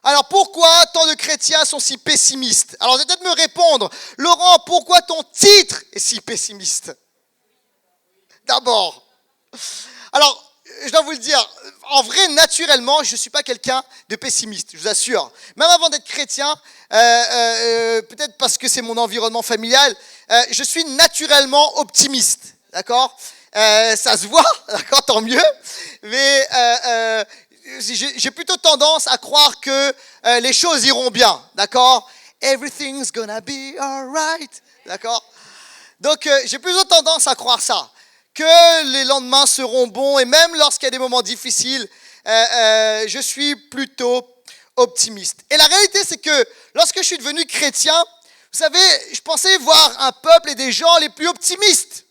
Alors pourquoi tant de chrétiens sont si pessimistes? Alors vous allez peut-être me répondre, Laurent, pourquoi ton titre est si pessimiste? D'abord. Alors, je dois vous le dire, en vrai, naturellement, je ne suis pas quelqu'un de pessimiste, je vous assure. Même avant d'être chrétien, peut-être parce que c'est mon environnement familial, je suis naturellement optimiste, d'accord? Ça se voit, d'accord, tant mieux. Mais j'ai plutôt tendance à croire que les choses iront bien, d'accord? Everything's gonna be alright, d'accord? Donc, j'ai plutôt tendance à croire ça, que les lendemains seront bons, et même lorsqu'il y a des moments difficiles, je suis plutôt optimiste. Et la réalité, c'est que lorsque je suis devenu chrétien, vous savez, je pensais voir un peuple et des gens les plus optimistes.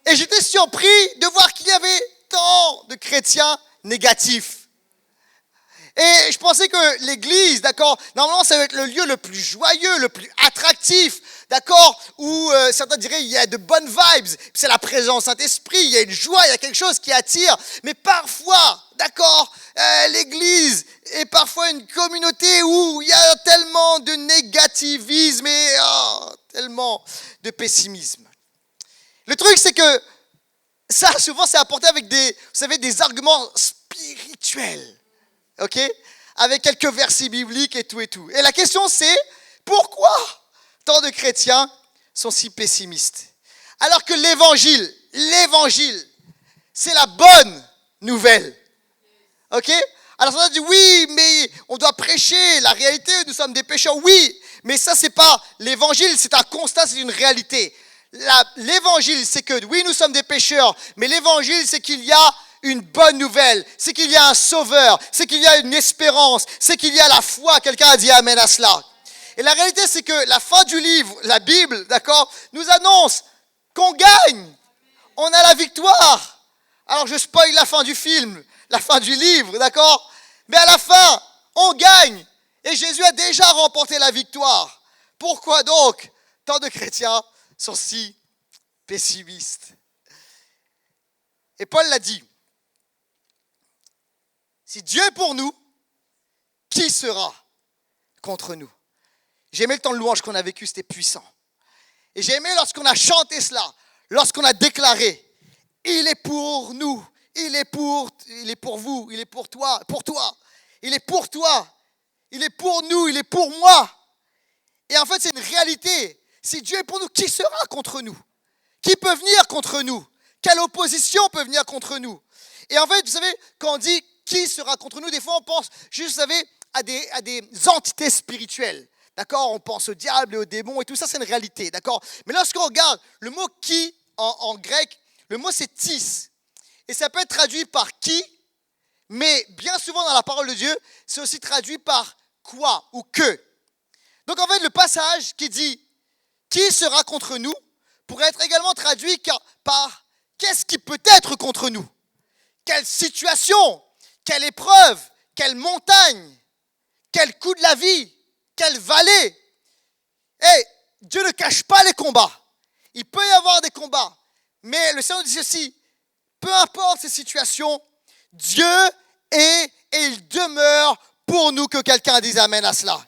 Et j'étais surpris de voir qu'il y avait tant de chrétiens négatifs. Et je pensais que l'église, d'accord, normalement ça va être le lieu le plus joyeux, le plus attractif, d'accord, où certains diraient il y a de bonnes vibes, c'est la présence Saint-Esprit, il y a une joie, il y a quelque chose qui attire. Mais parfois, d'accord, l'église est parfois une communauté où il y a tellement de négativisme et tellement de pessimisme. Le truc, c'est que ça, souvent, c'est apporté avec vous savez, des arguments spirituels. Ok? Avec quelques versets bibliques et tout et tout. Et la question c'est, pourquoi tant de chrétiens sont si pessimistes? Alors que l'évangile, c'est la bonne nouvelle. Ok? Alors ça dit oui, mais on doit prêcher la réalité, nous sommes des pécheurs, oui, mais ça c'est pas l'évangile, c'est un constat, c'est une réalité. L'évangile, c'est que oui, nous sommes des pécheurs, mais l'évangile, c'est qu'il y a une bonne nouvelle, c'est qu'il y a un sauveur, c'est qu'il y a une espérance, c'est qu'il y a la foi. Quelqu'un a dit amen à cela. Et la réalité, c'est que la fin du livre, la Bible, d'accord, nous annonce qu'on gagne. On a la victoire. Alors je spoil la fin du film, la fin du livre, d'accord? Mais à la fin, on gagne. Et Jésus a déjà remporté la victoire. Pourquoi donc tant de chrétiens sont si pessimistes? Et Paul l'a dit. Si Dieu est pour nous, qui sera contre nous? J'ai aimé le temps de louange qu'on a vécu, c'était puissant. Et j'ai aimé lorsqu'on a chanté cela, lorsqu'on a déclaré, il est pour nous, il est pour vous, il est pour toi, il est pour toi, il est pour nous, il est pour moi. Et en fait, c'est une réalité. Si Dieu est pour nous, qui sera contre nous? Qui peut venir contre nous? Quelle opposition peut venir contre nous? Et en fait, vous savez, quand on dit qui sera contre nous, des fois on pense juste, vous savez, à des entités spirituelles. D'accord? On pense au diable et aux démons et tout ça, c'est une réalité. D'accord? Mais lorsqu'on regarde le mot qui en grec, le mot c'est tis. Et ça peut être traduit par qui, mais bien souvent dans la parole de Dieu, c'est aussi traduit par quoi ou que. Donc en fait, le passage qui dit qui sera contre nous pourrait être également traduit par qu'est-ce qui peut être contre nous? Quelle situation? Quelle épreuve? Quelle montagne? Quel coup de la vie? Quelle vallée? Dieu ne cache pas les combats. Il peut y avoir des combats. Mais le Seigneur dit ceci, peu importe ces situations, Dieu est et il demeure pour nous. Que quelqu'un dise amen à cela.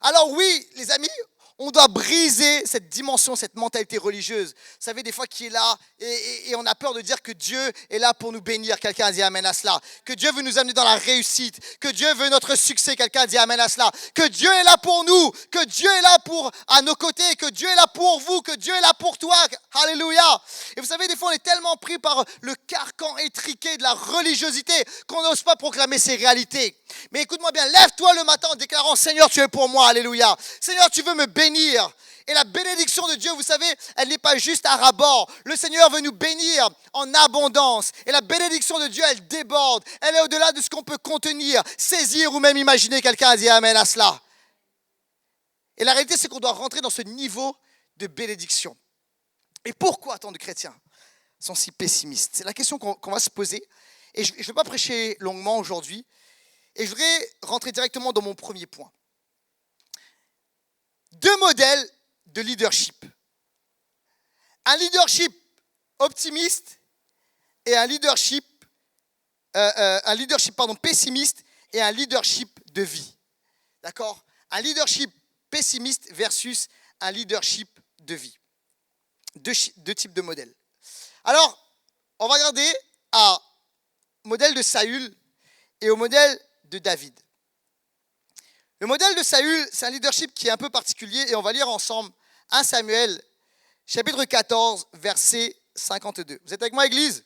Alors oui, les amis, on doit briser cette dimension, cette mentalité religieuse. Vous savez, des fois qui est là et on a peur de dire que Dieu est là pour nous bénir. Quelqu'un dit amen à cela. Que Dieu veut nous amener dans la réussite. Que Dieu veut notre succès. Quelqu'un dit amen à cela. Que Dieu est là pour nous. Que Dieu est là à nos côtés. Que Dieu est là pour vous. Que Dieu est là pour toi. Alléluia. Et vous savez, des fois, on est tellement pris par le carcan étriqué de la religiosité qu'on n'ose pas proclamer ces réalités. Mais écoute-moi bien, lève-toi le matin en déclarant, Seigneur, tu es pour moi. Alléluia. Seigneur, tu veux me bénir. Et la bénédiction de Dieu, vous savez, elle n'est pas juste à ras-bord. Le Seigneur veut nous bénir en abondance. Et la bénédiction de Dieu, elle déborde. Elle est au-delà de ce qu'on peut contenir, saisir ou même imaginer. Quelqu'un a dit amen à cela. Et la réalité, c'est qu'on doit rentrer dans ce niveau de bénédiction. Et pourquoi tant de chrétiens sont si pessimistes? C'est la question qu'on va se poser. Et je ne vais pas prêcher longuement aujourd'hui. Et je voudrais rentrer directement dans mon premier point. 2 modèles de leadership. Un leadership optimiste et un leadership pessimiste et un leadership de vie. D'accord? Un leadership pessimiste versus un leadership de vie. Deux types de modèles. Alors, on va regarder au modèle de Saül et au modèle de David. Le modèle de Saül, c'est un leadership qui est un peu particulier et on va lire ensemble 1 Samuel, chapitre 14, verset 52. Vous êtes avec moi, Église?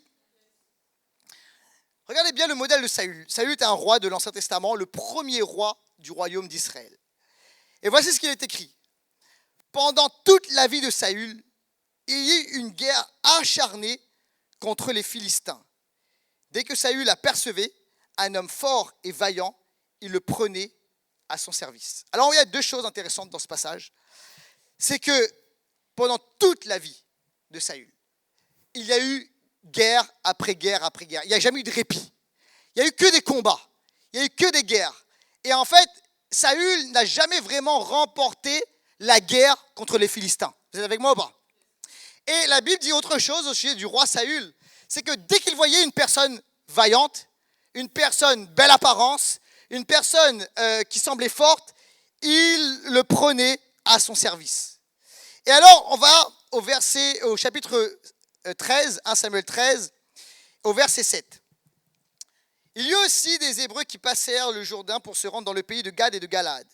Regardez bien le modèle de Saül. Saül était un roi de l'Ancien Testament, le premier roi du royaume d'Israël. Et voici ce qu'il est écrit. Pendant toute la vie de Saül, il y eut une guerre acharnée contre les Philistins. Dès que Saül apercevait un homme fort et vaillant, il le prenait à son service. Alors il y a 2 choses intéressantes dans ce passage. C'est que pendant toute la vie de Saül, il y a eu guerre après guerre après guerre. Il n'y a jamais eu de répit. Il n'y a eu que des combats. Il n'y a eu que des guerres. Et en fait, Saül n'a jamais vraiment remporté la guerre contre les Philistins. Vous êtes avec moi ou pas? Et la Bible dit autre chose au sujet du roi Saül. C'est que dès qu'il voyait une personne vaillante, une personne belle apparence, une personne qui semblait forte, il le prenait à son service. Et alors, on va au chapitre 13, 1 Samuel 13, au verset 7. Il y eut aussi des Hébreux qui passèrent le Jourdain pour se rendre dans le pays de Gad et de Galad.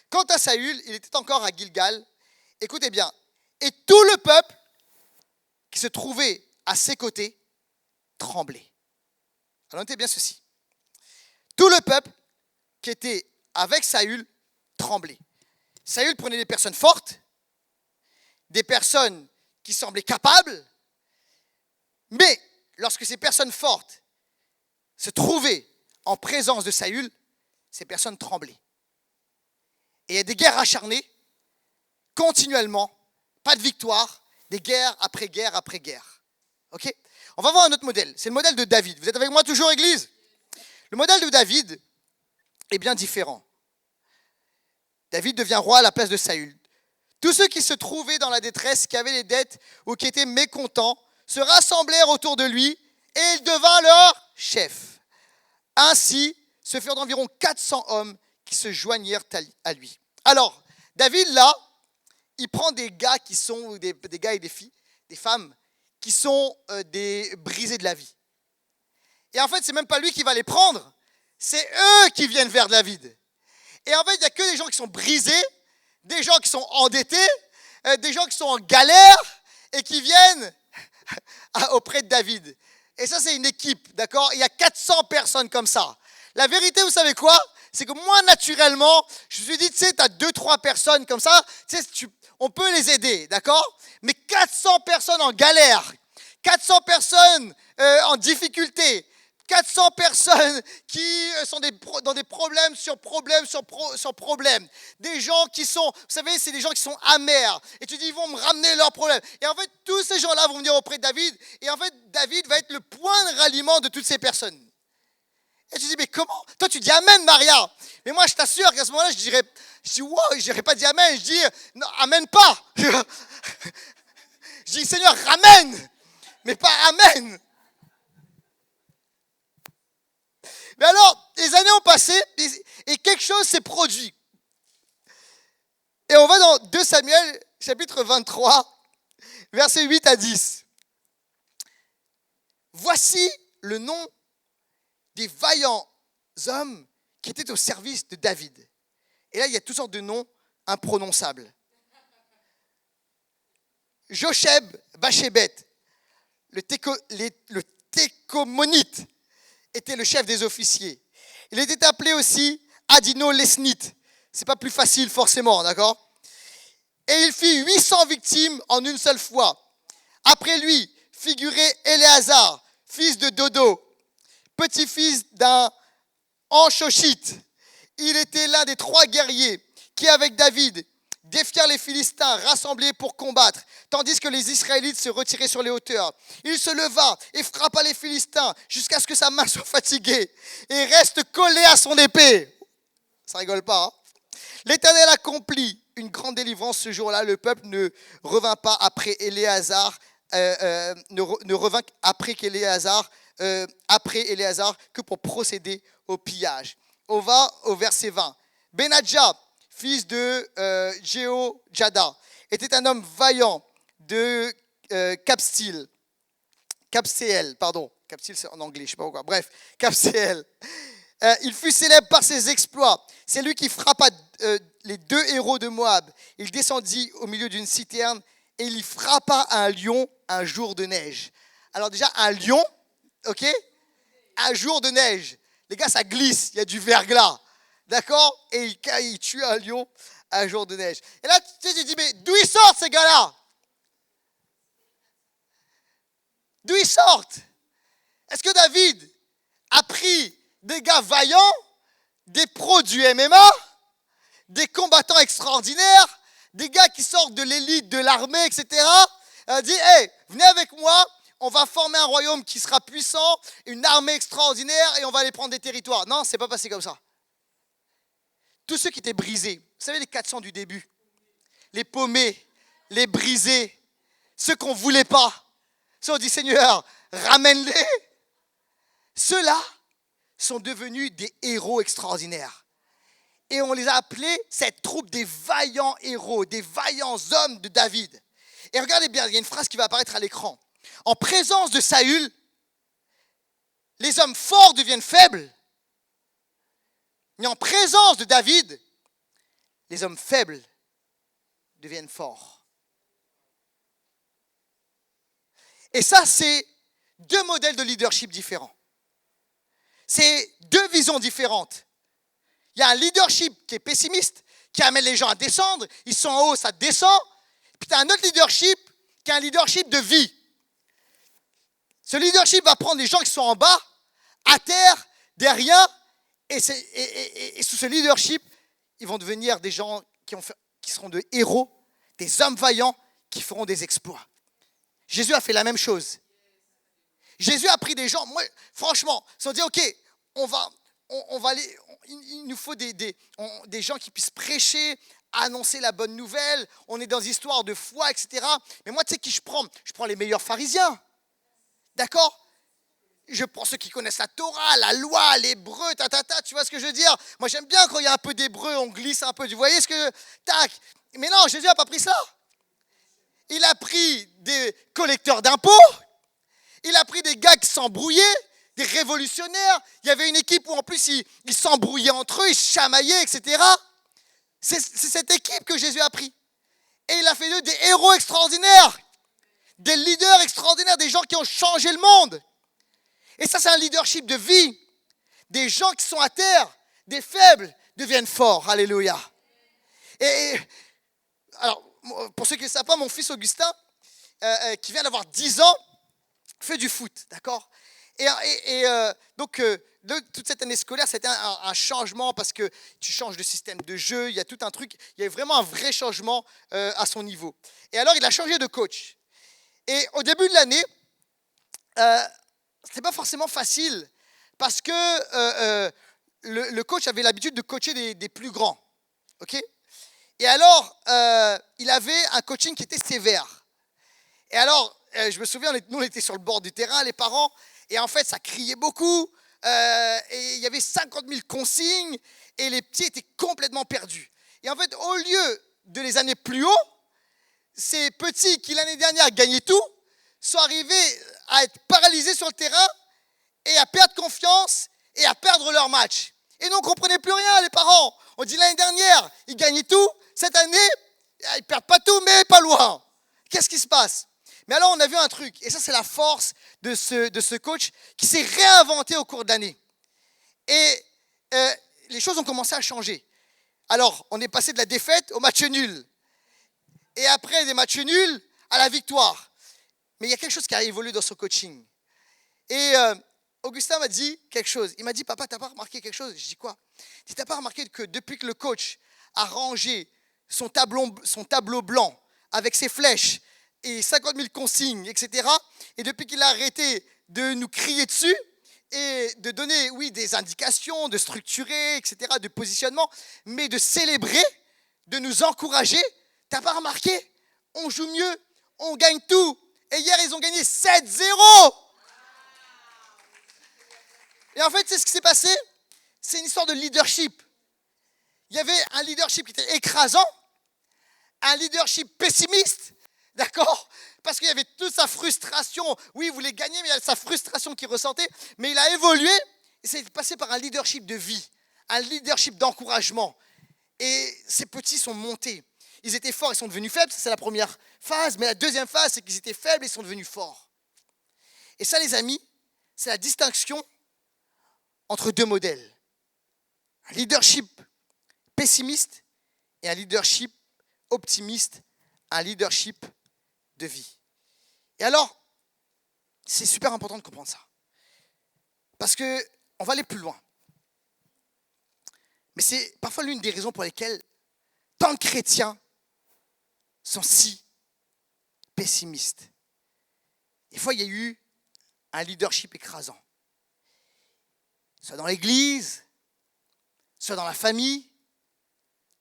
Quant à Saül, il était encore à Gilgal. Écoutez bien. Et tout le peuple qui se trouvait à ses côtés tremblait. Alors notez bien ceci. Tout le peuple qui était avec Saül tremblait. Saül prenait des personnes fortes, des personnes qui semblaient capables, mais lorsque ces personnes fortes se trouvaient en présence de Saül, ces personnes tremblaient. Et il y a des guerres acharnées, continuellement, pas de victoire, des guerres après guerre après guerre. Ok? On va voir un autre modèle, c'est le modèle de David. Vous êtes avec moi toujours, Église? Le modèle de David est bien différent. David devient roi à la place de Saül. Tous ceux qui se trouvaient dans la détresse, qui avaient des dettes ou qui étaient mécontents, se rassemblèrent autour de lui et il devint leur chef. Ainsi, ce furent environ 400 hommes qui se joignirent à lui. Alors, David, là, il prend des gars qui sont, des gars et des filles, des femmes, qui sont des brisés de la vie. Et en fait, c'est même pas lui qui va les prendre, c'est eux qui viennent vers David. Et en fait, il n'y a que des gens qui sont brisés, des gens qui sont endettés, des gens qui sont en galère et qui viennent auprès de David. Et ça, c'est une équipe, d'accord? Il y a 400 personnes comme ça. La vérité, vous savez quoi? C'est que moi, naturellement, je me suis dit, tu sais, tu as 2-3 personnes comme ça, tu sais, on peut les aider, d'accord? Mais 400 personnes en galère, 400 personnes en difficulté, 400 personnes qui sont dans des problèmes sur problèmes sur problèmes. Des gens qui sont, vous savez, c'est des gens qui sont amers. Et tu dis, ils vont me ramener leurs problèmes. Et en fait, tous ces gens-là vont venir auprès de David. Et en fait, David va être le point de ralliement de toutes ces personnes. Et tu dis, mais comment? Toi, tu dis Amen, Maria. Mais moi, je t'assure qu'à ce moment-là, je dis, wow, je n'aurais pas dit Amen. Je dis, non, Amen pas. Je dis, Seigneur, ramène. Mais pas Amen. Mais alors, les années ont passé et quelque chose s'est produit. Et on va dans 2 Samuel, chapitre 23, versets 8 à 10. Voici le nom des vaillants hommes qui étaient au service de David. Et là, il y a toutes sortes de noms imprononçables. Josheb Bachébet, le Técomonite, était le chef des officiers. Il était appelé aussi Adino Lesnite. C'est pas plus facile forcément, d'accord? Et il fit 800 victimes en une seule fois. Après lui, figurait Éléazar, fils de Dodo, petit-fils d'un Anchochite. Il était l'un des 3 guerriers qui, avec David, défièrent les Philistins rassemblés pour combattre, tandis que les Israélites se retiraient sur les hauteurs. Il se leva et frappa les Philistins jusqu'à ce que sa main soit fatiguée et reste collée à son épée. Ça rigole pas, hein? L'Éternel accomplit une grande délivrance ce jour-là. Le peuple ne revint pas après Éléazar, ne revint après Éléazar que pour procéder au pillage. au verset 20. Benadja, fils de Jehoiada, était un homme vaillant de Capséel, pardon. Capséel, c'est en anglais, je ne sais pas pourquoi. Bref, Capséel. Il fut célèbre par ses exploits. C'est lui qui frappa les 2 héros de Moab. Il descendit au milieu d'une citerne et il y frappa un lion un jour de neige. Alors déjà, un lion, ok, un jour de neige. Les gars, ça glisse, il y a du verglas. D'accord? Et il tue un lion un jour de neige. Et là, tu te dis, mais d'où ils sortent ces gars-là? D'où ils sortent? Est-ce que David a pris des gars vaillants, des pros du MMA, des combattants extraordinaires, des gars qui sortent de l'élite de l'armée, etc. Il dit, hey, venez avec moi, on va former un royaume qui sera puissant, une armée extraordinaire et on va aller prendre des territoires. Non, c'est pas passé comme ça. Tous ceux qui étaient brisés, vous savez les 400 du début, les paumés, les brisés, ceux qu'on ne voulait pas, ceux on dit Seigneur, ramène-les. Ceux-là sont devenus des héros extraordinaires. Et on les a appelés, cette troupe des vaillants héros, des vaillants hommes de David. Et regardez bien, il y a une phrase qui va apparaître à l'écran. En présence de Saül, les hommes forts deviennent faibles. Mais en présence de David, les hommes faibles deviennent forts. Et ça, c'est 2 modèles de leadership différents. C'est 2 visions différentes. Il y a un leadership qui est pessimiste, qui amène les gens à descendre. Ils sont en haut, ça descend. Puis tu as un autre leadership qui est un leadership de vie. Ce leadership va prendre les gens qui sont en bas, à terre, des riens. Et sous ce leadership, ils vont devenir des gens qui seront de héros, des hommes vaillants qui feront des exploits. Jésus a fait la même chose. Jésus a pris des gens, moi, franchement, ils se sont dit, ok, on va aller, il nous faut des gens qui puissent prêcher, annoncer la bonne nouvelle, on est dans des histoires de foi, etc. Mais moi, tu sais qui je prends? Je prends les meilleurs pharisiens. D'accord? Je prends ceux qui connaissent la Torah, la loi, l'hébreu, tu vois ce que je veux dire? Moi, j'aime bien quand il y a un peu d'hébreu, on glisse un peu. Vous voyez ce que... Tac. Mais non, Jésus n'a pas pris ça. Il a pris des collecteurs d'impôts. Il a pris des gars qui s'embrouillaient, des révolutionnaires. Il y avait une équipe où en plus ils s'embrouillaient entre eux, ils se chamaillaient, etc. C'est cette équipe que Jésus a pris. Et il a fait d'eux des héros extraordinaires, des leaders extraordinaires, des gens qui ont changé le monde. Et ça, c'est un leadership de vie. Des gens qui sont à terre, des faibles, deviennent forts. Alléluia. Et alors, pour ceux qui ne savent pas, mon fils Augustin, qui vient d'avoir 10 ans, fait du foot, d'accord? Donc, toute cette année scolaire, c'était un changement parce que tu changes de système de jeu, il y a tout un truc, il y a vraiment un vrai changement à son niveau. Et alors, il a changé de coach. Et au début de l'année, c'était pas forcément facile parce que le coach avait l'habitude de coacher des plus grands, ok? Et alors, il avait un coaching qui était sévère. Et alors, je me souviens, nous on était sur le bord du terrain, les parents, et en fait, ça criait beaucoup, et il y avait 50 000 consignes, et les petits étaient complètement perdus. Et en fait, au lieu de les amener plus haut, ces petits qui l'année dernière gagnaient tout, sont arrivés à être paralysés sur le terrain, et à perdre confiance, et à perdre leur match. Et nous, on ne comprenait plus rien, les parents. On dit l'année dernière, ils gagnaient tout, cette année, ils ne perdent pas tout, mais pas loin. Qu'est-ce qui se passe? Mais alors, on a vu un truc, et ça, c'est la force de ce coach qui s'est réinventé au cours de l'année. Et les choses ont commencé à changer. Alors, on est passé de la défaite au match nul. Et après des matchs nuls, à la victoire. Mais il y a quelque chose qui a évolué dans son coaching. Et Augustin m'a dit quelque chose. Il m'a dit, papa, t'as pas remarqué quelque chose? Je dis quoi? Il dit, t'as pas remarqué que depuis que le coach a rangé son tableau blanc avec ses flèches, et 50 000 consignes, etc. Et depuis qu'il a arrêté de nous crier dessus et de donner, oui, des indications, de structurer, etc., de positionnement, mais de célébrer, de nous encourager, t'as pas remarqué? On joue mieux, on gagne tout. Et hier, ils ont gagné 7-0. Et en fait, c'est ce qui s'est passé. c'est une histoire de leadership. Il y avait un leadership qui était écrasant, un leadership pessimiste, d'accord? Parce qu'il y avait toute sa frustration. Oui, il voulait gagner, mais il y a sa frustration qu'il ressentait. Mais il a évolué et c'est passé par un leadership de vie, un leadership d'encouragement. Et ces petits sont montés. Ils étaient forts, ils sont devenus faibles, ça c'est la première phase. Mais la deuxième phase, c'est qu'ils étaient faibles et ils sont devenus forts. Et ça, les amis, c'est la distinction entre deux modèles. Un leadership pessimiste et un leadership optimiste, un leadership de vie. Et alors, c'est super important de comprendre ça. Parce qu'on va aller plus loin. Mais c'est parfois l'une des raisons pour lesquelles tant de chrétiens sont si pessimistes. Des fois, il y a eu un leadership écrasant. Soit dans l'église, soit dans la famille,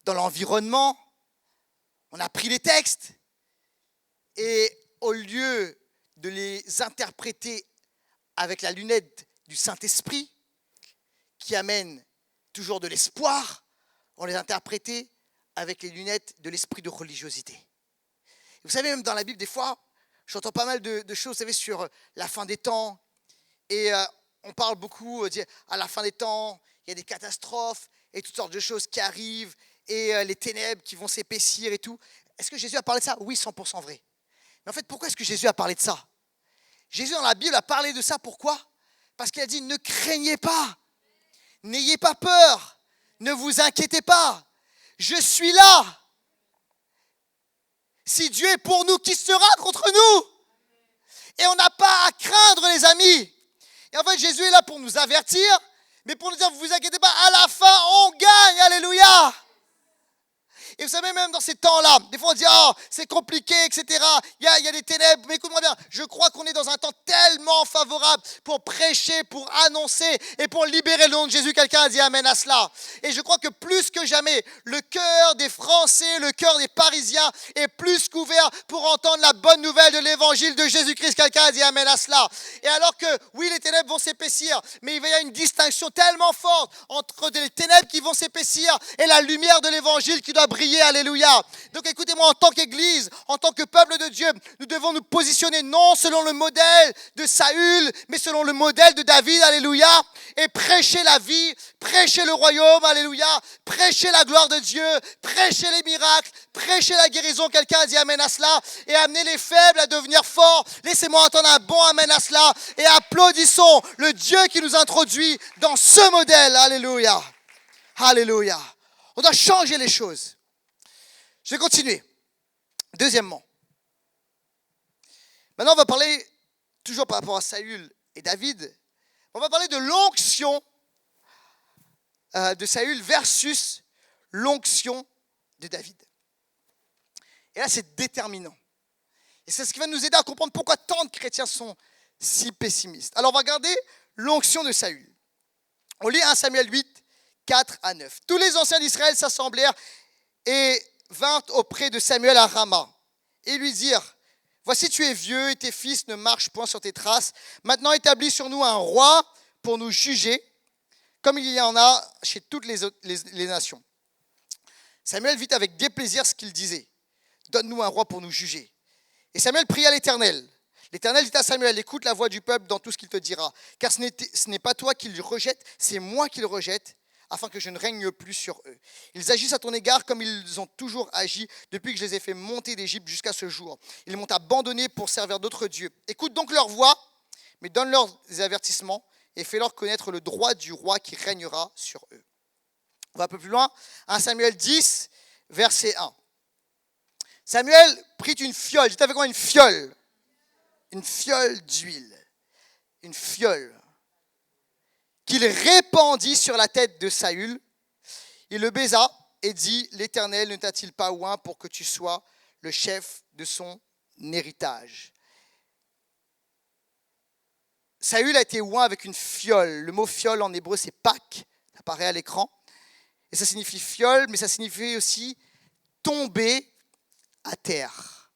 dans l'environnement. On a pris les textes et au lieu de les interpréter avec la lunette du Saint-Esprit, qui amène toujours de l'espoir, on les interprétait avec les lunettes de l'esprit de religiosité. Vous savez, même dans la Bible, des fois, j'entends pas mal de choses, vous savez, sur la fin des temps. Et on parle beaucoup, à la fin des temps, il y a des catastrophes et toutes sortes de choses qui arrivent et les ténèbres qui vont s'épaissir et tout. Est-ce que Jésus a parlé de ça? Oui, 100% vrai. Mais en fait, pourquoi est-ce que Jésus a parlé de ça? Jésus, dans la Bible, a parlé de ça, pourquoi? Parce qu'il a dit, ne craignez pas, n'ayez pas peur, ne vous inquiétez pas, je suis là. Si Dieu est pour nous, qui sera contre nous? Et on n'a pas à craindre, les amis. Et en fait, Jésus est là pour nous avertir, mais pour nous dire, vous inquiétez pas, à la fin, on gagne, alléluia. Et vous savez, même dans ces temps-là, des fois on dit, oh, c'est compliqué, etc. Il y a des ténèbres. Mais écoute-moi bien, je crois qu'on est dans un temps tellement favorable pour prêcher, pour annoncer et pour libérer le nom de Jésus. Quelqu'un a dit amen à cela. Et je crois que plus que jamais, le cœur des Français, le cœur des Parisiens est plus qu'ouvert pour entendre la bonne nouvelle de l'évangile de Jésus-Christ. Quelqu'un a dit amen à cela. Et alors que, oui, les ténèbres vont s'épaissir, mais il y a une distinction tellement forte entre les ténèbres qui vont s'épaissir et la lumière de l'évangile qui doit briller. Alléluia. Donc écoutez-moi, en tant qu'Église, en tant que peuple de Dieu, nous devons nous positionner non selon le modèle de Saül, mais selon le modèle de David, alléluia, et prêcher la vie, prêcher le royaume, alléluia, prêcher la gloire de Dieu, prêcher les miracles, prêcher la guérison, quelqu'un a dit amen à cela, et amener les faibles à devenir forts. Laissez-moi entendre un bon amen à cela, et applaudissons le Dieu qui nous introduit dans ce modèle, alléluia, alléluia. On doit changer les choses. Je vais continuer. Deuxièmement, maintenant on va parler, toujours par rapport à Saül et David, on va parler de l'onction de Saül versus l'onction de David. Et là c'est déterminant. Et c'est ce qui va nous aider à comprendre pourquoi tant de chrétiens sont si pessimistes. Alors on va regarder l'onction de Saül. On lit 1 Samuel 8, 4 à 9. Tous les anciens d'Israël s'assemblèrent et vinrent auprès de Samuel à Rama et lui dirent, voici tu es vieux et tes fils ne marchent point sur tes traces. Maintenant établis sur nous un roi pour nous juger, comme il y en a chez toutes les nations. Samuel vit avec déplaisir ce qu'il disait. Donne-nous un roi pour nous juger. Et Samuel pria l'Éternel. L'Éternel dit à Samuel, écoute la voix du peuple dans tout ce qu'il te dira. Car ce n'est pas toi qui le rejette, c'est moi qui le rejette, afin que je ne règne plus sur eux. Ils agissent à ton égard comme ils ont toujours agi depuis que je les ai fait monter d'Égypte jusqu'à ce jour. Ils m'ont abandonné pour servir d'autres dieux. Écoute donc leur voix, mais donne-leur des avertissements et fais-leur connaître le droit du roi qui régnera sur eux. On va un peu plus loin. 1 Samuel 10, verset 1. Samuel prit une fiole. Dites avec moi une fiole. Une fiole d'huile. Une fiole. Qu'il répandit sur la tête de Saül. Il le baisa et dit, l'Éternel ne t'a-t-il pas oint pour que tu sois le chef de son héritage? Saül a été oint avec une fiole. Le mot fiole en hébreu, c'est pak, ça apparaît à l'écran. Et ça signifie fiole, mais ça signifie aussi tomber à terre.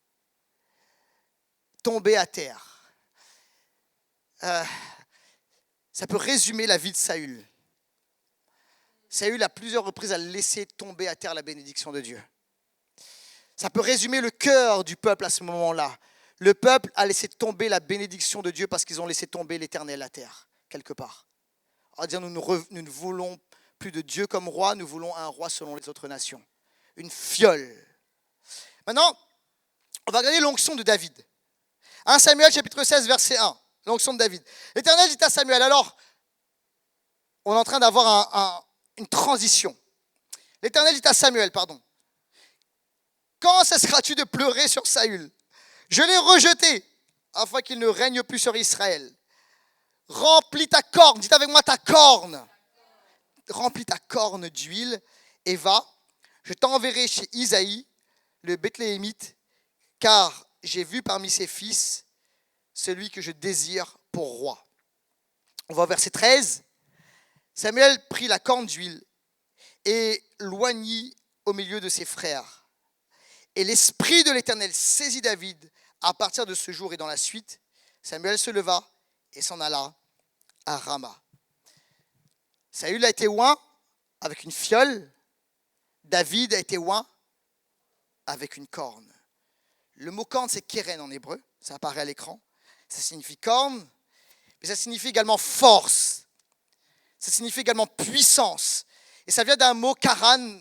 Tomber à terre. Ça peut résumer la vie de Saül. Saül, à plusieurs reprises, a laissé tomber à terre la bénédiction de Dieu. Ça peut résumer le cœur du peuple à ce moment-là. Le peuple a laissé tomber la bénédiction de Dieu parce qu'ils ont laissé tomber l'Éternel à terre, quelque part. On va dire, nous ne voulons plus de Dieu comme roi, nous voulons un roi selon les autres nations. Une fiole. Maintenant, on va regarder l'onction de David. 1 Samuel chapitre 16, verset 1. L'onction de David. L'Éternel dit à Samuel, alors, on est en train d'avoir une transition. L'Éternel dit à Samuel, quand cesseras-tu de pleurer sur Saül? Je l'ai rejeté, afin qu'il ne règne plus sur Israël. Remplis ta corne, dites avec moi ta corne. Remplis ta corne d'huile et va, je t'enverrai chez Isaïe, le Bethléemite, car j'ai vu parmi ses fils celui que je désire pour roi. On va au verset 13. Samuel prit la corne d'huile et l'oignit au milieu de ses frères. Et l'esprit de l'Éternel saisit David à partir de ce jour et dans la suite. Samuel se leva et s'en alla à Rama. Saül a été oint avec une fiole. David a été oint avec une corne. Le mot corne, c'est kéren en hébreu. Ça apparaît à l'écran. Ça signifie corne, mais ça signifie également force. Ça signifie également puissance. Et ça vient d'un mot karan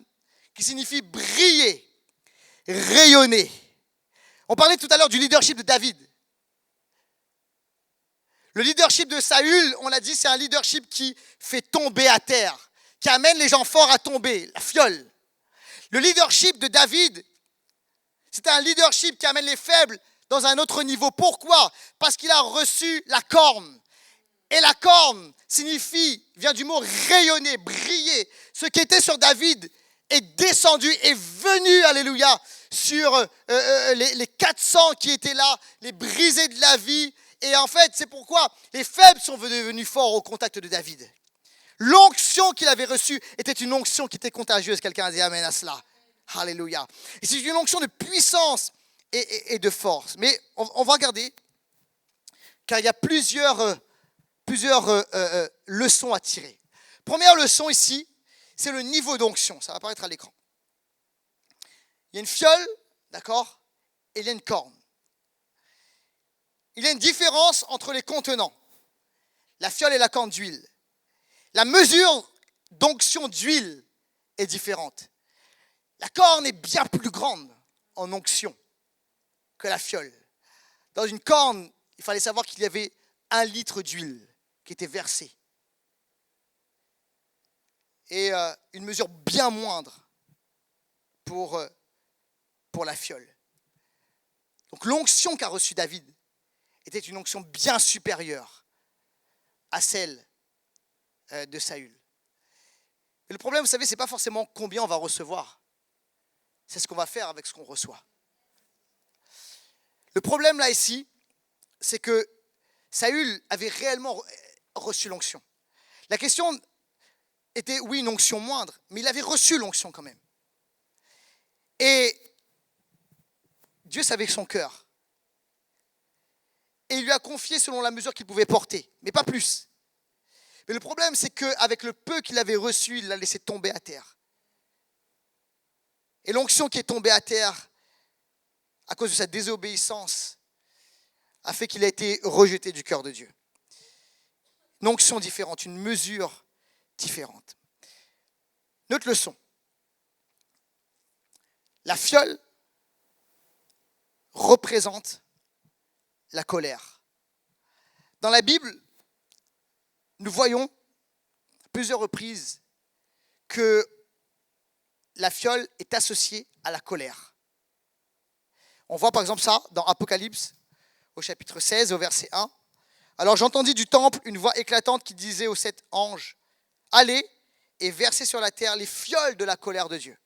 qui signifie briller, rayonner. On parlait tout à l'heure du leadership de David. Le leadership de Saül, on l'a dit, c'est un leadership qui fait tomber à terre, qui amène les gens forts à tomber, la fiole. Le leadership de David, c'est un leadership qui amène les faibles dans un autre niveau. Pourquoi? Parce qu'il a reçu la corne. Et la corne vient du mot rayonner, briller. Ce qui était sur David est descendu, est venu, alléluia, sur les 400 qui étaient là, les brisés de la vie. Et en fait, c'est pourquoi les faibles sont devenus forts au contact de David. L'onction qu'il avait reçue était une onction qui était contagieuse. Quelqu'un a dit amen à cela. Alléluia. Et c'est une onction de puissance et de force. Mais on va regarder, car il y a plusieurs leçons à tirer. Première leçon ici, c'est le niveau d'onction. Ça va apparaître à l'écran. Il y a une fiole, d'accord, et il y a une corne. Il y a une différence entre les contenants, la fiole et la corne d'huile. La mesure d'onction d'huile est différente. La corne est bien plus grande en onction que la fiole. Dans une corne, il fallait savoir qu'il y avait 1 litre d'huile qui était versée. Et une mesure bien moindre pour la fiole. Donc l'onction qu'a reçue David était une onction bien supérieure à celle de Saül. Et le problème, vous savez, ce n'est pas forcément combien on va recevoir. C'est ce qu'on va faire avec ce qu'on reçoit. Le problème là ici, c'est que Saül avait réellement reçu l'onction. La question était, oui, une onction moindre, mais il avait reçu l'onction quand même. Et Dieu savait son cœur. Et il lui a confié selon la mesure qu'il pouvait porter, mais pas plus. Mais le problème, c'est qu'avec le peu qu'il avait reçu, il l'a laissé tomber à terre. Et l'onction qui est tombée à terre, à cause de sa désobéissance, a fait qu'il a été rejeté du cœur de Dieu. Une onction différente, une mesure différente. Notre leçon. La fiole représente la colère. Dans la Bible, nous voyons à plusieurs reprises que la fiole est associée à la colère. On voit par exemple ça dans Apocalypse, au chapitre 16, au verset 1. Alors j'entendis du temple une voix éclatante qui disait aux 7 anges, « Allez et versez sur la terre les fioles de la colère de Dieu. »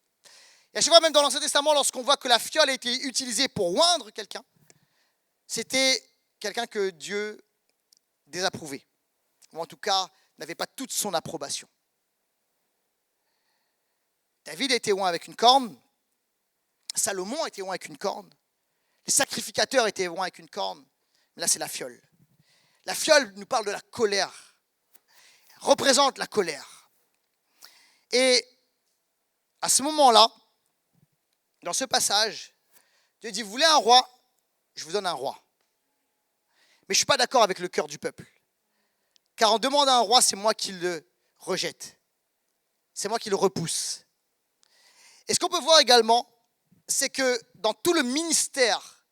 Et à chaque fois, même dans l'Ancien Testament, lorsqu'on voit que la fiole a été utilisée pour oindre quelqu'un, c'était quelqu'un que Dieu désapprouvait, ou en tout cas n'avait pas toute son approbation. David a été oint avec une corne, Salomon a été oint avec une corne, les sacrificateurs étaient oints avec une corne, mais là c'est la fiole. La fiole nous parle de la colère, représente la colère. Et à ce moment-là, dans ce passage, Dieu dit, vous voulez un roi? Je vous donne un roi. Mais je ne suis pas d'accord avec le cœur du peuple. Car en demandant un roi, c'est moi qui le rejette. C'est moi qui le repousse. Et ce qu'on peut voir également, c'est que dans tout le ministère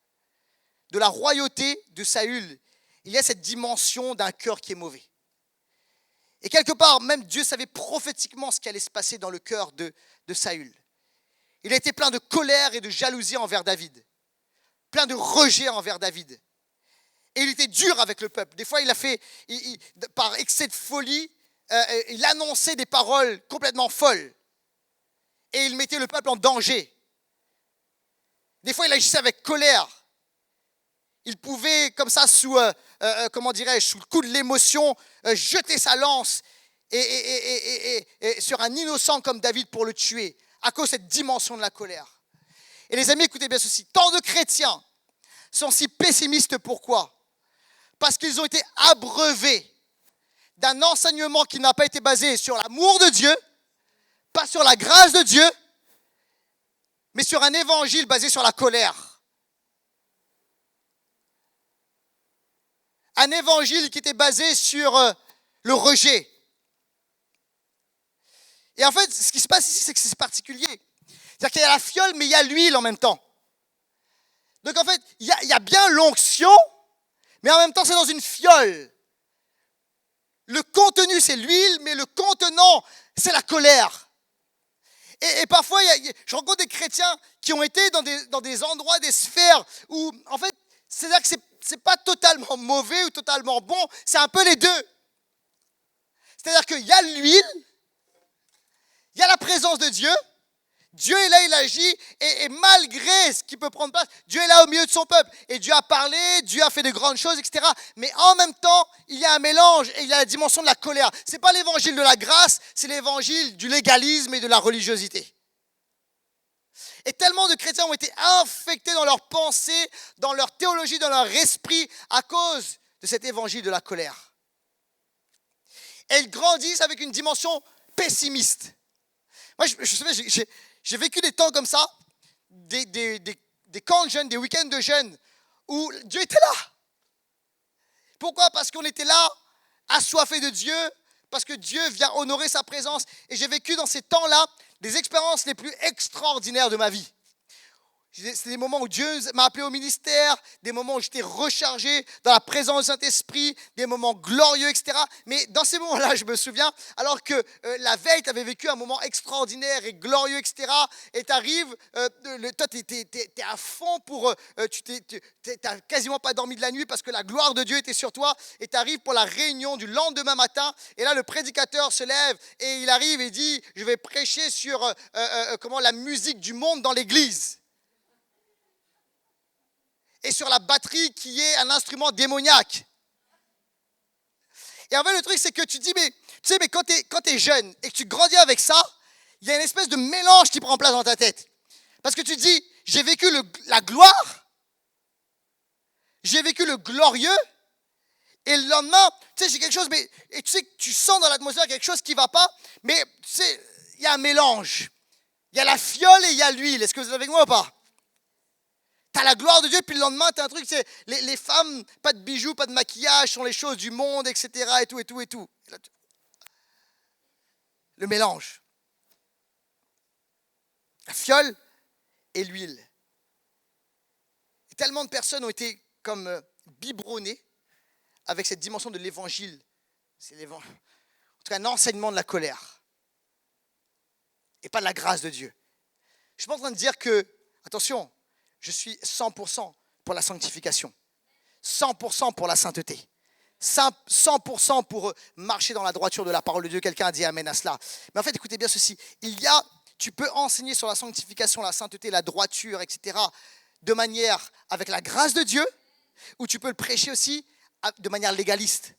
de la royauté de Saül, il y a cette dimension d'un cœur qui est mauvais. Et quelque part, même Dieu savait prophétiquement ce qui allait se passer dans le cœur de Saül. Il était plein de colère et de jalousie envers David, plein de rejet envers David. Et il était dur avec le peuple. Des fois, par excès de folie, il annonçait des paroles complètement folles. Et il mettait le peuple en danger. Des fois, il agissait avec colère. Il pouvait, comme ça, sous le coup de l'émotion, jeter sa lance et sur un innocent comme David pour le tuer, à cause de cette dimension de la colère. Et les amis, écoutez bien ceci. Tant de chrétiens sont si pessimistes, pourquoi ? Parce qu'ils ont été abreuvés d'un enseignement qui n'a pas été basé sur l'amour de Dieu, pas sur la grâce de Dieu, mais sur un évangile basé sur la colère. Un évangile qui était basé sur le rejet. Et en fait, ce qui se passe ici, c'est que c'est particulier. C'est-à-dire qu'il y a la fiole, mais il y a l'huile en même temps. Donc en fait, il y a bien l'onction, mais en même temps, c'est dans une fiole. Le contenu, c'est l'huile, mais le contenant, c'est la colère. Et parfois, je rencontre des chrétiens qui ont été dans des endroits, des sphères où, en fait, c'est-à-dire que c'est pas totalement mauvais ou totalement bon, c'est un peu les deux. C'est-à-dire qu'il y a l'huile, il y a la présence de Dieu. Dieu est là, il agit, et malgré ce qui peut prendre place, Dieu est là au milieu de son peuple. Et Dieu a parlé, Dieu a fait de grandes choses, etc. Mais en même temps, il y a un mélange et il y a la dimension de la colère. Ce n'est pas l'évangile de la grâce, c'est l'évangile du légalisme et de la religiosité. Et tellement de chrétiens ont été infectés dans leurs pensées, dans leur théologie, dans leur esprit, à cause de cet évangile de la colère. Et ils grandissent avec une dimension pessimiste. Moi, je sais, j'ai vécu des temps comme ça, des camps de jeunes, des week-ends de jeunes, où Dieu était là. Pourquoi ? Parce qu'on était là, assoiffés de Dieu, parce que Dieu vient honorer sa présence. Et j'ai vécu dans ces temps-là des expériences les plus extraordinaires de ma vie. C'est des moments où Dieu m'a appelé au ministère, des moments où j'étais rechargé dans la présence du Saint-Esprit, des moments glorieux, etc. Mais dans ces moments-là, je me souviens, alors que la veille, tu avais vécu un moment extraordinaire et glorieux, etc. Et tu arrives, toi, tu es à fond tu n'as quasiment pas dormi de la nuit parce que la gloire de Dieu était sur toi. Et tu arrives pour la réunion du lendemain matin. Et là, le prédicateur se lève et il arrive et dit, je vais prêcher sur la musique du monde dans l'église. Et sur la batterie qui est un instrument démoniaque. Et en fait, le truc, c'est que tu dis, mais quand tu es jeune et que tu grandis avec ça, il y a une espèce de mélange qui prend place dans ta tête. Parce que tu te dis, j'ai vécu la gloire, j'ai vécu le glorieux, et le lendemain, tu sais, j'ai quelque chose, et tu sais que tu sens dans l'atmosphère quelque chose qui ne va pas, mais tu sais, il y a un mélange. Il y a la fiole et il y a l'huile. Est-ce que vous êtes avec moi ou pas ? Tu as la gloire de Dieu, puis le lendemain, tu as un truc, c'est les femmes, pas de bijoux, pas de maquillage, sont les choses du monde, etc. Et tout. Et là, le mélange. La fiole et l'huile. Et tellement de personnes ont été comme biberonnées avec cette dimension de l'évangile. C'est en tout cas un enseignement de la colère. Et pas de la grâce de Dieu. Je suis pas en train de dire que, attention, je suis 100% pour la sanctification, 100% pour la sainteté, 100% pour marcher dans la droiture de la parole de Dieu. Quelqu'un a dit amen à cela. Mais en fait, écoutez bien ceci. Tu peux enseigner sur la sanctification, la sainteté, la droiture, etc. de manière avec la grâce de Dieu, ou tu peux le prêcher aussi de manière légaliste.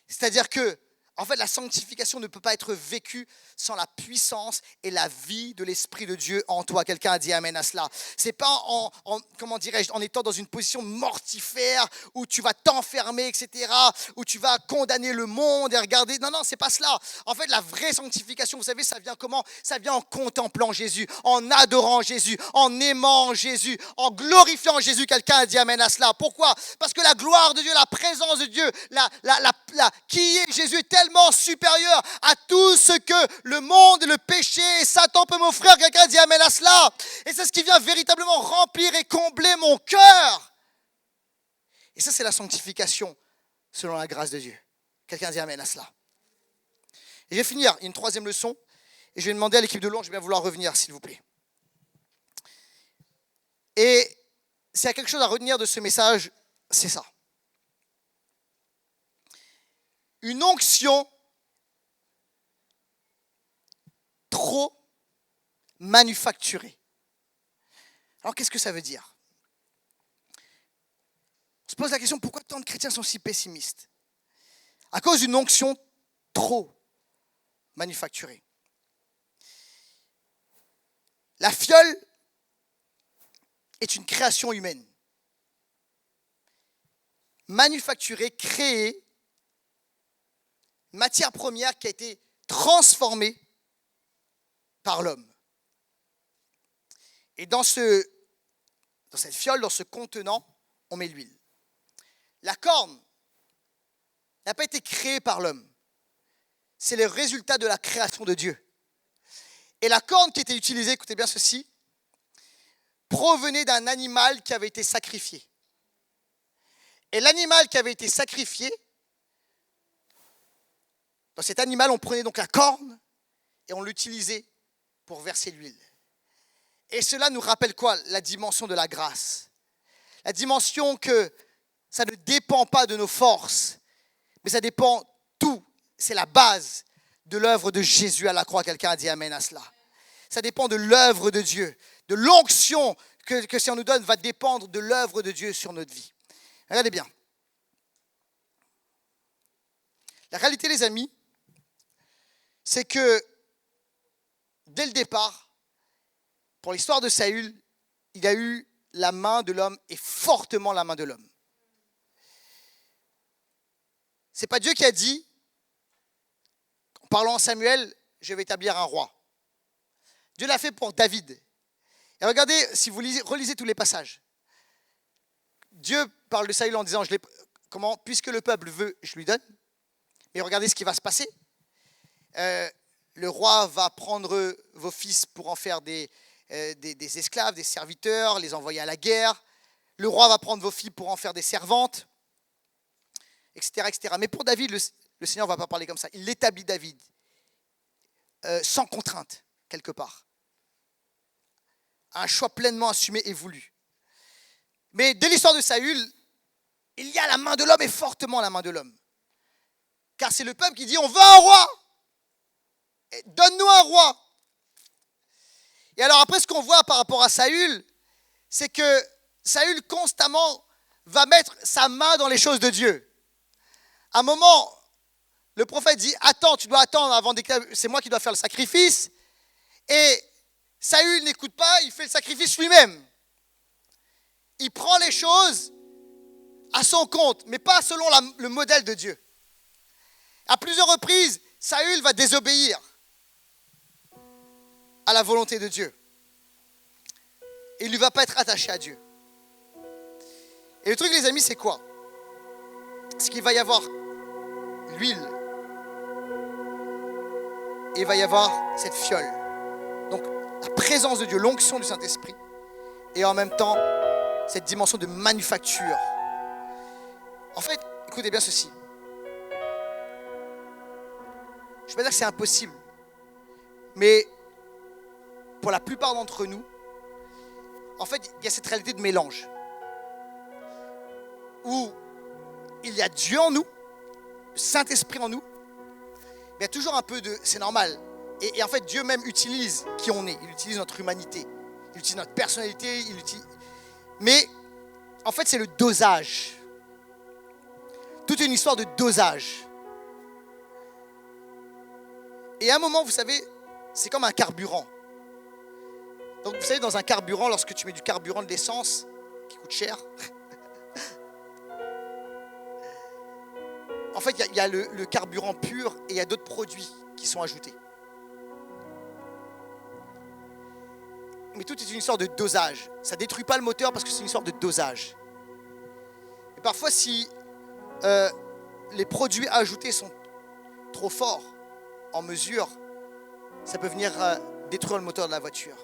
C'est-à-dire que En fait, la sanctification ne peut pas être vécue sans la puissance et la vie de l'Esprit de Dieu en toi. Quelqu'un a dit amen à cela. C'est pas en étant dans une position mortifère où tu vas t'enfermer, etc., où tu vas condamner le monde et regarder. Non, c'est pas cela. En fait, la vraie sanctification, vous savez, ça vient comment? Ça vient en contemplant Jésus, en adorant Jésus, en aimant Jésus, en glorifiant Jésus. Quelqu'un a dit amen à cela. Pourquoi? Parce que la gloire de Dieu, la présence de Dieu, qui est Jésus est tellement supérieur à tout ce que le monde, le péché et Satan peut m'offrir. Quelqu'un dit amen à cela. Et c'est ce qui vient véritablement remplir et combler mon cœur. Et ça, c'est la sanctification selon la grâce de Dieu. Quelqu'un dit amen à cela. Et je vais finir, il y a une troisième leçon. Et je vais demander à l'équipe de louange de bien vouloir revenir, s'il vous plaît. Et s'il y a quelque chose à retenir de ce message, c'est ça. Une onction trop manufacturée. Alors qu'est-ce que ça veut dire? On se pose la question, pourquoi tant de chrétiens sont si pessimistes? À cause d'une onction trop manufacturée. La fiole est une création humaine. Manufacturée, créée, matière première qui a été transformée par l'homme. Et dans cette fiole, dans ce contenant, on met l'huile. La corne n'a pas été créée par l'homme. C'est le résultat de la création de Dieu. Et la corne qui était utilisée, écoutez bien ceci, provenait d'un animal qui avait été sacrifié. Et l'animal qui avait été sacrifié, dans cet animal, on prenait donc la corne et on l'utilisait pour verser l'huile. Et cela nous rappelle quoi? La dimension de la grâce. La dimension que ça ne dépend pas de nos forces, mais ça dépend tout. C'est la base de l'œuvre de Jésus à la croix. Quelqu'un a dit amen à cela. Ça dépend de l'œuvre de Dieu, de l'onction que si on nous donne va dépendre de l'œuvre de Dieu sur notre vie. Regardez bien. La réalité, les amis, c'est que dès le départ, pour l'histoire de Saül, il y a eu la main de l'homme et fortement la main de l'homme. C'est pas Dieu qui a dit, en parlant à Samuel, je vais établir un roi. Dieu l'a fait pour David. Et regardez, si vous relisez tous les passages, Dieu parle de Saül en disant, puisque le peuple veut, je lui donne. Mais regardez ce qui va se passer. Le roi va prendre vos fils pour en faire des esclaves, des serviteurs, les envoyer à la guerre. Le roi va prendre vos filles pour en faire des servantes, etc., etc. Mais pour David, le Seigneur ne va pas parler comme ça. Il établit David sans contrainte, quelque part. Un choix pleinement assumé et voulu. Mais dès l'histoire de Saül, il y a la main de l'homme et fortement la main de l'homme. Car c'est le peuple qui dit, on veut un roi. Et donne-nous un roi. Et alors après, ce qu'on voit par rapport à Saül, c'est que Saül constamment va mettre sa main dans les choses de Dieu. À un moment, le prophète dit, attends, tu dois attendre avant c'est moi qui dois faire le sacrifice. Et Saül n'écoute pas, il fait le sacrifice lui-même. Il prend les choses à son compte, mais pas selon le modèle de Dieu. À plusieurs reprises, Saül va désobéir à la volonté de Dieu. Et il ne va pas être attaché à Dieu. Et le truc, les amis, c'est quoi? C'est qu'il va y avoir l'huile. Et il va y avoir cette fiole. Donc, la présence de Dieu, l'onction du Saint-Esprit. Et en même temps, cette dimension de manufacture. En fait, écoutez bien ceci. Je ne vais pas dire que c'est impossible. Mais pour la plupart d'entre nous, en fait, il y a cette réalité de mélange. Où il y a Dieu en nous, le Saint-Esprit en nous, mais il y a toujours un peu de... C'est normal. Et en fait, Dieu même utilise qui on est. Il utilise notre humanité. Il utilise notre personnalité. Mais en fait, c'est le dosage. Toute une histoire de dosage. Et à un moment, vous savez, c'est comme un carburant. Donc vous savez, dans un carburant, lorsque tu mets du carburant, de l'essence, qui coûte cher, en fait, il y a le carburant pur et il y a d'autres produits qui sont ajoutés. Mais tout est une sorte de dosage. Ça ne détruit pas le moteur parce que c'est une sorte de dosage. Et parfois, si les produits ajoutés sont trop forts en mesure, ça peut venir détruire le moteur de la voiture.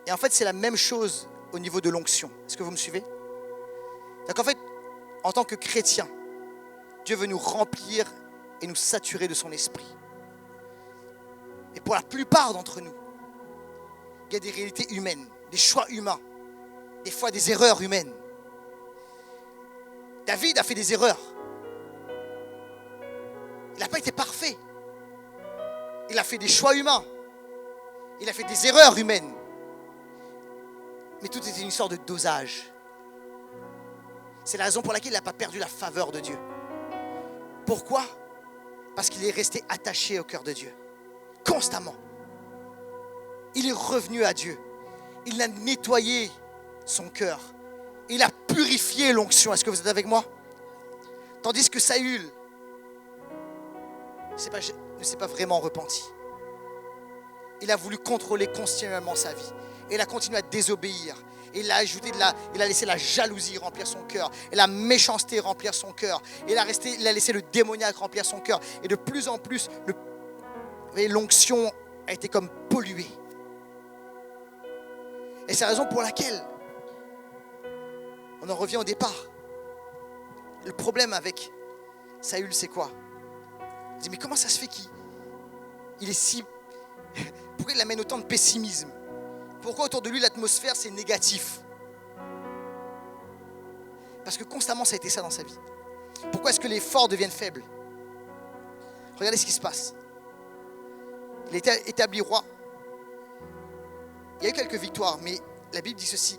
Et en fait, c'est la même chose au niveau de l'onction. Est-ce que vous me suivez? Donc en fait, en tant que chrétien, Dieu veut nous remplir et nous saturer de son esprit. Et pour la plupart d'entre nous, il y a des réalités humaines, des choix humains, des fois des erreurs humaines. David a fait des erreurs. Il n'a pas été parfait. Il a fait des choix humains. Il a fait des erreurs humaines. Mais tout était une sorte de dosage. C'est la raison pour laquelle il n'a pas perdu la faveur de Dieu. Pourquoi? Parce qu'il est resté attaché au cœur de Dieu. Constamment. Il est revenu à Dieu. Il a nettoyé son cœur. Il a purifié l'onction. Est-ce que vous êtes avec moi? Tandis que Saül ne s'est pas vraiment repenti. Il a voulu contrôler continuellement sa vie. Et il a continué à désobéir. Et il a laissé la jalousie remplir son cœur. Et la méchanceté remplir son cœur. Et il a laissé le démoniaque remplir son cœur. Et de plus en plus, l'onction a été comme polluée. Et c'est la raison pour laquelle on en revient au départ. Le problème avec Saül, c'est quoi? Il dit, mais comment ça se fait qu'il est si... Pourquoi il amène autant de pessimisme? Pourquoi autour de lui l'atmosphère c'est négatif? Parce que constamment ça a été ça dans sa vie. Pourquoi est-ce que les forts deviennent faibles? Regardez ce qui se passe. Il a été établi roi. Il y a eu quelques victoires, mais la Bible dit ceci.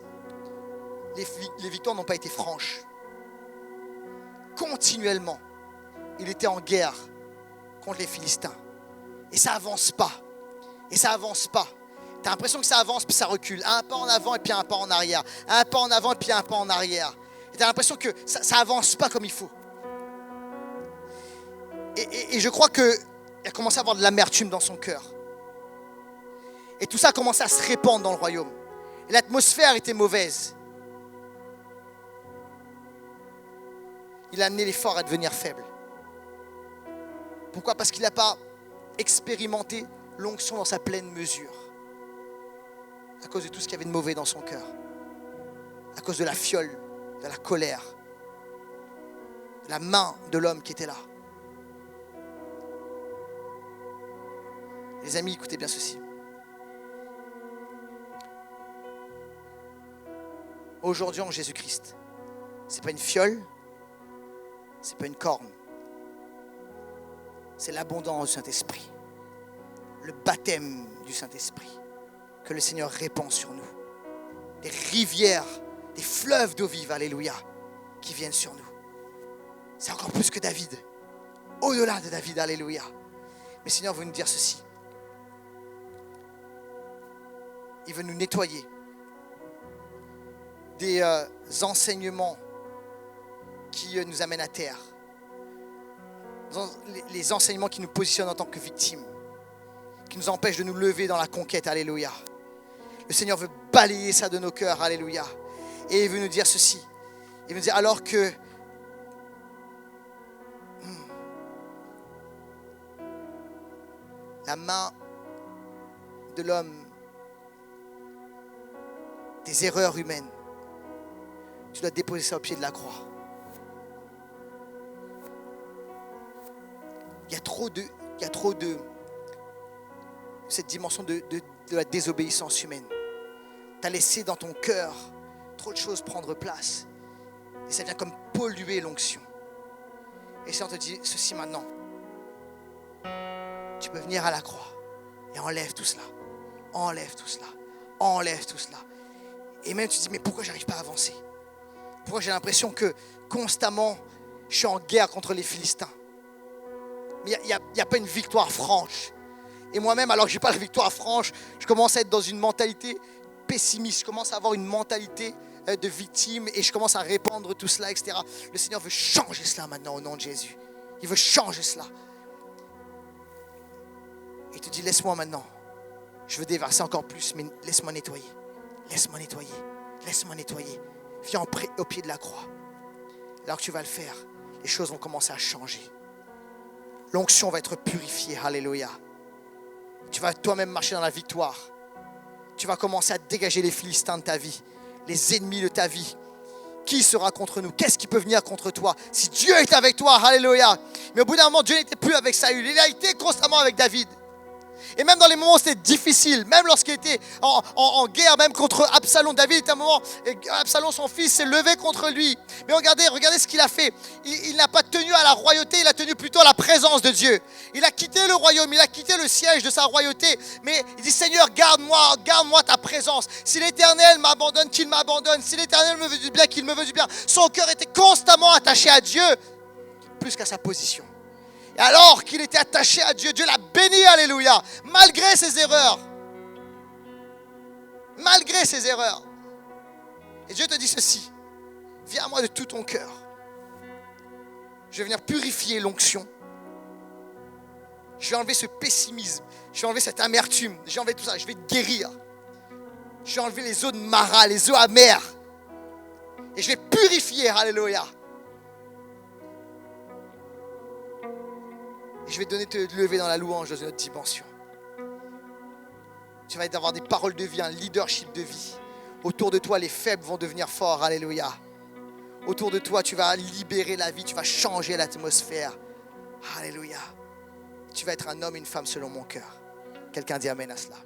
Les victoires n'ont pas été franches. Continuellement, il était en guerre contre les Philistins. Et ça avance pas. Et ça avance pas. Tu as l'impression que ça avance puis ça recule. Un pas en avant et puis un pas en arrière. Un pas en avant et puis un pas en arrière. Et tu as l'impression que ça avance pas comme il faut. Et je crois qu'il a commencé à avoir de l'amertume dans son cœur. Et tout ça a commencé à se répandre dans le royaume. Et l'atmosphère était mauvaise. Il a amené les forts à devenir faibles. Pourquoi? Parce qu'il n'a pas expérimenté l'onction dans sa pleine mesure. À cause de tout ce qu'il y avait de mauvais dans son cœur. À cause de la fiole, de la colère. De la main de l'homme qui était là. Les amis, écoutez bien ceci. Aujourd'hui en Jésus-Christ, c'est pas une fiole, c'est pas une corne. C'est l'abondance du Saint-Esprit. Le baptême du Saint-Esprit que le Seigneur répand sur nous. Des rivières, des fleuves d'eau vive, alléluia, qui viennent sur nous. C'est encore plus que David. Au-delà de David, alléluia. Mais le Seigneur veut nous dire ceci. Il veut nous nettoyer des enseignements qui nous amènent à terre. Les enseignements qui nous positionnent en tant que victimes, qui nous empêchent de nous lever dans la conquête, alléluia. Le Seigneur veut balayer ça de nos cœurs, alléluia. Et il veut nous dire ceci. Il veut nous dire alors que la main de l'homme, des erreurs humaines, tu dois déposer ça au pied de la croix. Il y a trop de cette dimension de la désobéissance humaine. Tu as laissé dans ton cœur trop de choses prendre place. Et ça vient comme polluer l'onction. Et si on te dit ceci maintenant, tu peux venir à la croix et enlève tout cela. Enlève tout cela. Enlève tout cela. Et même tu te dis, mais pourquoi j'arrive pas à avancer? Pourquoi j'ai l'impression que constamment je suis en guerre contre les Philistins? mais il n'y a pas une victoire franche. Et moi-même, alors que je n'ai pas la victoire franche, je commence à être dans une mentalité pessimiste. Je commence à avoir une mentalité de victime et je commence à répandre tout cela, etc. Le Seigneur veut changer cela maintenant au nom de Jésus. Il veut changer cela. Il te dit, laisse-moi maintenant. Je veux déverser encore plus, mais laisse-moi nettoyer. Laisse-moi nettoyer. Laisse-moi nettoyer. Viens au pied de la croix. Alors que tu vas le faire, les choses vont commencer à changer. L'onction va être purifiée. Alléluia. Tu vas toi-même marcher dans la victoire. Tu vas commencer à dégager les Philistins de ta vie, les ennemis de ta vie. Qui sera contre nous? Qu'est-ce qui peut venir contre toi? Si Dieu est avec toi, alléluia. Mais au bout d'un moment, Dieu n'était plus avec Saül. Il a été constamment avec David. Et même dans les moments où c'était difficile, même lorsqu'il était en guerre, même contre Absalom, David était à un moment, Absalom son fils s'est levé contre lui. Mais regardez ce qu'il a fait. Il n'a pas tenu à la royauté, il a tenu plutôt à la présence de Dieu. Il a quitté le royaume, il a quitté le siège de sa royauté. Mais il dit, Seigneur, garde-moi ta présence. Si l'Éternel m'abandonne, qu'il m'abandonne. Si l'Éternel me veut du bien, qu'il me veut du bien. Son cœur était constamment attaché à Dieu, plus qu'à sa position. Et alors qu'il était attaché à Dieu, Dieu l'a béni, alléluia, malgré ses erreurs. Malgré ses erreurs. Et Dieu te dit ceci, viens à moi de tout ton cœur. Je vais venir purifier l'onction. Je vais enlever ce pessimisme, je vais enlever cette amertume, je vais enlever tout ça, je vais te guérir. Je vais enlever les eaux de Mara, les eaux amères. Et je vais purifier, alléluia. Et je vais te donner de te lever dans la louange dans une autre dimension. Tu vas avoir des paroles de vie, un leadership de vie. Autour de toi, les faibles vont devenir forts. Alléluia. Autour de toi, tu vas libérer la vie, tu vas changer l'atmosphère. Alléluia. Tu vas être un homme et une femme selon mon cœur. Quelqu'un dit amen à cela.